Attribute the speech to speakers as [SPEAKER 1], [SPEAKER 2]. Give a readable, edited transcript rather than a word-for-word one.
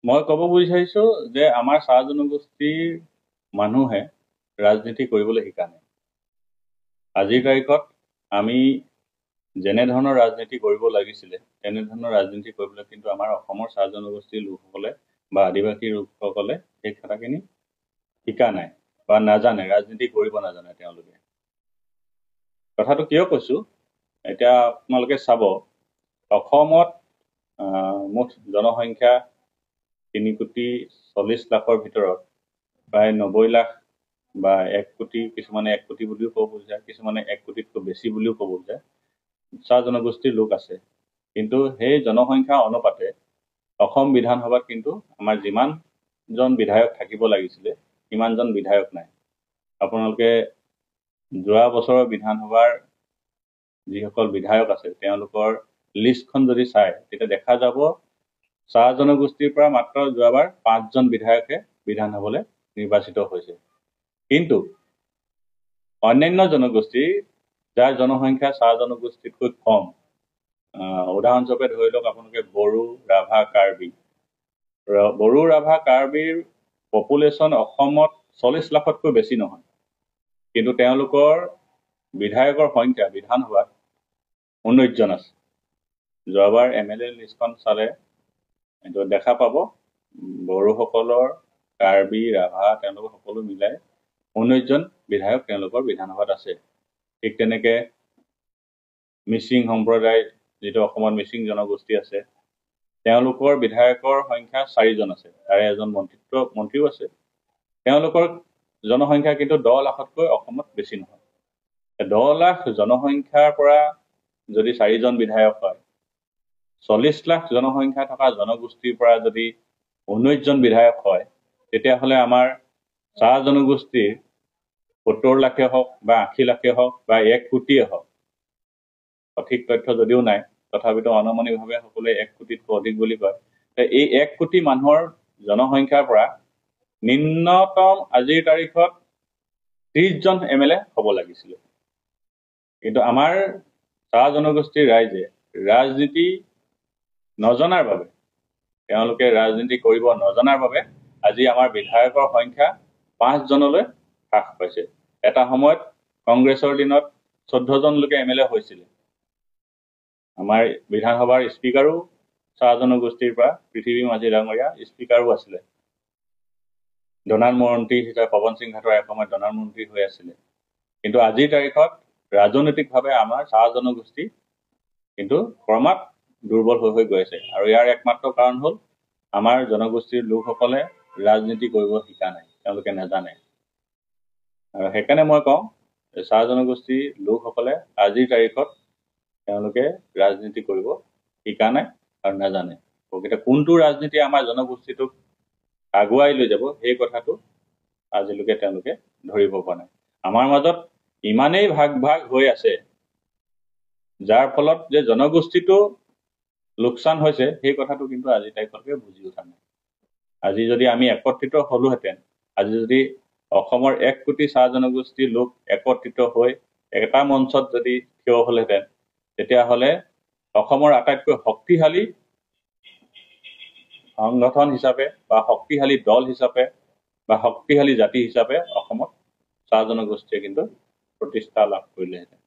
[SPEAKER 1] মই ক'ব বিচাৰিছোঁ যে আমাৰ চাহ জনগোষ্ঠীৰ মানুহে ৰাজনীতি কৰিবলৈ শিকা নাই। আজিৰ তাৰিখত আমি যেনেধৰণৰ ৰাজনীতি কৰিব লাগিছিলে তেনেধৰণৰ ৰাজনীতি কৰিবলৈ কিন্তু আমাৰ অসমৰ চাহ জনগোষ্ঠীৰ লোকসকলে বা আদিবাসী লোকসকলে সেই কথাখিনি শিকা নাই বা নাজানে, ৰাজনীতি কৰিব নাজানে তেওঁলোকে। কথাটো কিয় কৈছোঁ, এতিয়া আপোনালোকে চাব অসমত মুঠ জনসংখ্যা 3,40,00,000ৰ ভিতৰত প্ৰায় 90 লাখ বা 1 কোটি, কিছুমানে 1 কোটি বুলিও ক'ব যায়, কিছুমানে 1 কোটিতকৈ বেছি বুলিও ক'ব যায়, চাহ জনগোষ্ঠীৰ লোক আছে। কিন্তু সেই জনসংখ্যা অনুপাতে অসম বিধানসভাত কিন্তু আমাৰ যিমানজন বিধায়ক থাকিব লাগিছিলে সিমানজন বিধায়ক নাই। আপোনালোকে যোৱা বছৰৰ বিধানসভাৰ যিসকল বিধায়ক আছে তেওঁলোকৰ লিষ্টখন যদি চায় তেতিয়া দেখা যাব চাহ জনগোষ্ঠীৰ পৰা মাত্ৰ যোৱাবাৰ 5জন বিধায়কে বিধানসভালৈ নিৰ্বাচিত হৈছে। কিন্তু অন্যান্য জনগোষ্ঠী যাৰ জনসংখ্যা চাহ জনগোষ্ঠীতকৈ কম, উদাহৰণস্বৰূপে ধৰি লওক আপোনালোকে বড়ো, ৰাভা, কাৰ্বি। বড়ো, ৰাভা, কাৰ্বিৰ পপুলেশ্যন অসমত 40 লাখতকৈ বেছি নহয়, কিন্তু তেওঁলোকৰ বিধায়কৰ সংখ্যা বিধানসভাত 19জন আছে। যোৱাবাৰ MLA লিষ্টখন চালে এইটো দেখা পাব বড়োসকলৰ, কাৰ্বি, ৰাভা তেওঁলোকৰ সকলো মিলাই 19জন বিধায়ক তেওঁলোকৰ বিধানসভাত আছে। ঠিক তেনেকৈ মিচিং সম্প্ৰদায়, যিটো অসমত মিচিং জনগোষ্ঠী আছে, তেওঁলোকৰ বিধায়কৰ সংখ্যা 4জন আছে, তাৰে এজন মন্ত্ৰীও আছে। তেওঁলোকৰ জনসংখ্যা কিন্তু 10 লাখতকৈ অসমত বেছি নহয়। 10 লাখ জনসংখ্যাৰ পৰা যদি 4জন বিধায়ক হয়, 40 লাখ জনসংখ্যা থকা জনগোষ্ঠীৰ পৰা যদি 19জন বিধায়ক হয়, তেতিয়াহ'লে আমাৰ চাহ জনগোষ্ঠীৰ 70 লাখে হওক বা 80 লাখে হওক বা 1 কোটিয়ে হওক, সঠিক তথ্য যদিও নাই, তথাপিতো অনুমানিকভাৱে সকলোৱে 1 কোটিতকৈ অধিক বুলি কয়। এই 1 কোটি মানুহৰ জনসংখ্যাৰ পৰা নিম্নতম আজিৰ তাৰিখত 30জন MLA হ'ব লাগিছিলে। কিন্তু আমাৰ চাহ জনগোষ্ঠীৰ ৰাইজে ৰাজনীতি নজনাৰ বাবে, তেওঁলোকে ৰাজনীতি কৰিব নজনাৰ বাবে আজি আমাৰ বিধায়কৰ সংখ্যা 5জনলৈ হ্ৰাস পাইছে। এটা সময়ত কংগ্ৰেছৰ দিনত 14জন লোকে MLA হৈছিলে। আমাৰ বিধানসভাৰ স্পীকাৰো চাহ জনগোষ্ঠীৰ পৰা পৃথিৱী মাঝি ডাঙৰীয়া স্পীকাৰো আছিলে। ডনাল্ড মন্ত্ৰী হিচাপে পৱন সিং ঘাটৰ এসময়ত ডনাল্ড মন্ত্ৰী হৈ আছিলে। কিন্তু আজিৰ তাৰিখত ৰাজনৈতিকভাৱে আমাৰ চাহ জনগোষ্ঠী কিন্তু ক্ৰমাৎ দুৰ্বল হৈ গৈ আছে। আৰু ইয়াৰ একমাত্ৰ কাৰণ হ'ল আমাৰ জনগোষ্ঠীৰ লোকসকলে ৰাজনীতি কৰিব শিকা নাই, তেওঁলোকে নাজানে। আৰু সেইকাৰণে মই কওঁ যে চাহ জনগোষ্ঠীৰ লোকসকলে আজিৰ তাৰিখত তেওঁলোকে ৰাজনীতি কৰিব শিকা নাই আৰু নাজানে। প্ৰকৃত কোনটো ৰাজনীতি আমাৰ জনগোষ্ঠীটোক আগুৱাই লৈ যাব সেই কথাটো আজিলৈকে তেওঁলোকে ধৰিব পৰা নাই। আমাৰ মাজত ইমানেই ভাগ ভাগ হৈ আছে, যাৰ ফলত যে জনগোষ্ঠীটো লোকচান হৈছে সেই কথাটো কিন্তু আজিৰ তাৰিখলৈকে বুজি উঠা নাই। আজি যদি আমি একত্ৰিত হ'লোহেঁতেন, আজি যদি অসমৰ 1 কোটি চাহ জনগোষ্ঠীৰ লোক একত্ৰিত হৈ এটা মঞ্চত যদি থিয় হ'লহেঁতেন, তেতিয়াহ'লে অসমৰ আটাইতকৈ শক্তিশালী সংগঠন হিচাপে বা শক্তিশালী দল হিচাপে বা শক্তিশালী জাতি হিচাপে অসমত চাহ জনগোষ্ঠীয়ে কিন্তু প্ৰতিষ্ঠা লাভ কৰিলেহেঁতেন।